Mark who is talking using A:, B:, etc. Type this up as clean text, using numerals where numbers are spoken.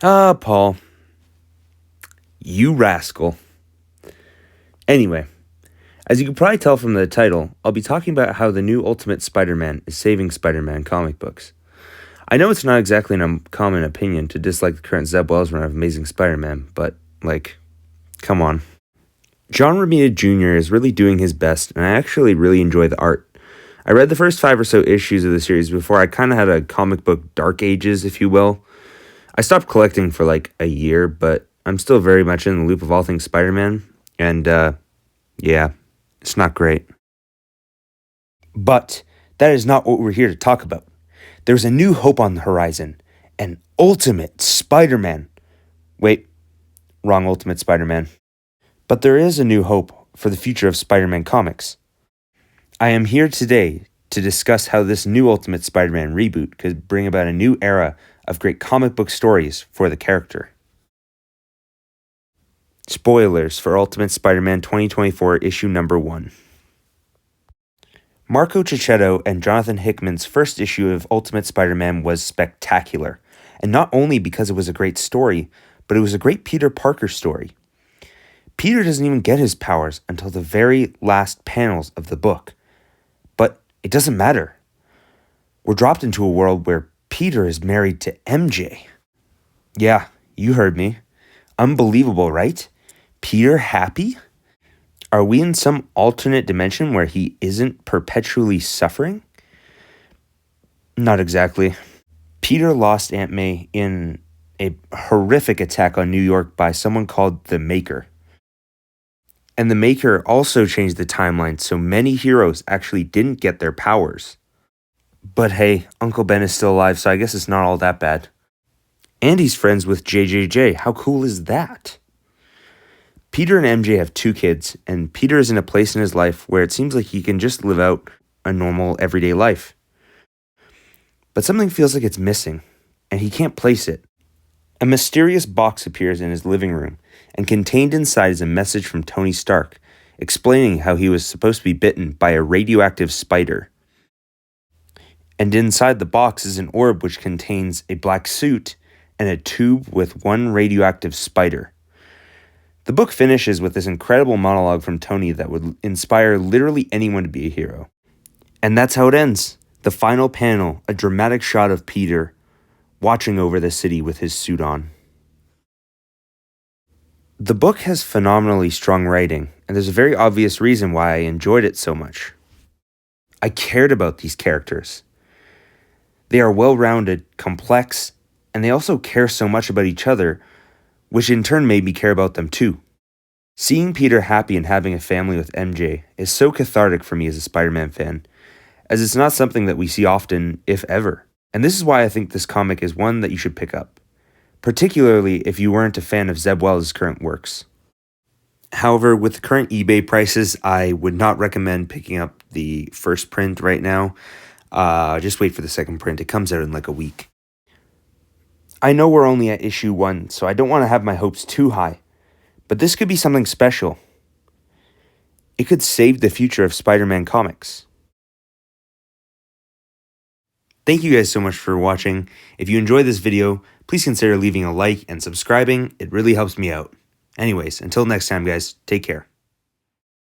A: Ah, Paul. You rascal. Anyway, as you can probably tell from the title, I'll be talking about how the new Ultimate Spider-Man is saving Spider-Man comic books. I know it's not exactly an uncommon opinion to dislike the current Zeb Wells run of Amazing Spider-Man, but, come on. John Romita Jr. is really doing his best, and I actually really enjoy the art. I read the first 5 or so issues of the series before I kind of had a comic book dark ages, if you will. I stopped collecting for a year, but I'm still very much in the loop of all things Spider-Man, and yeah, it's not great. But that is not what we're here to talk about. There's a new hope on the horizon, an Ultimate Spider-Man. Wait, wrong Ultimate Spider-Man. But there is a new hope for the future of Spider-Man comics. I am here today to discuss how this new Ultimate Spider-Man reboot could bring about a new era of great comic book stories for the character. Spoilers for Ultimate Spider-Man 2024 issue number 1. Marco Checchetto and Jonathan Hickman's first issue of Ultimate Spider-Man was spectacular, and not only because it was a great story, but it was a great Peter Parker story. Peter doesn't even get his powers until the very last panels of the book, but it doesn't matter. We're dropped into a world where Peter is married to MJ. Yeah, you heard me. Unbelievable, right? Peter happy? Are we in some alternate dimension where he isn't perpetually suffering? Not exactly. Peter lost Aunt May in a horrific attack on New York by someone called the Maker. And the Maker also changed the timeline so many heroes actually didn't get their powers. But hey, Uncle Ben is still alive, so I guess it's not all that bad. And he's friends with JJJ. How cool is that? Peter and MJ have 2 kids, and Peter is in a place in his life where it seems like he can just live out a normal, everyday life. But something feels like it's missing, and he can't place it. A mysterious box appears in his living room, and contained inside is a message from Tony Stark, explaining how he was supposed to be bitten by a radioactive spider. And inside the box is an orb which contains a black suit and a tube with 1 radioactive spider. The book finishes with this incredible monologue from Tony that would inspire literally anyone to be a hero. And that's how it ends. The final panel, a dramatic shot of Peter watching over the city with his suit on. The book has phenomenally strong writing, and there's a very obvious reason why I enjoyed it so much. I cared about these characters. They are well-rounded, complex, and they also care so much about each other, which in turn made me care about them too. Seeing Peter happy and having a family with MJ is so cathartic for me as a Spider-Man fan, as it's not something that we see often, if ever. And this is why I think this comic is one that you should pick up, particularly if you weren't a fan of Zeb Wells' current works. However, with the current eBay prices, I would not recommend picking up the first print right now. Just wait for the second print. It comes out in a week. I know we're only at issue 1, so I don't want to have my hopes too high, but this could be something special. It could save the future of Spider-Man comics. Thank you guys so much for watching. If you enjoyed this video, please consider leaving a like and subscribing. It really helps me out. Anyways, until next time guys, take care.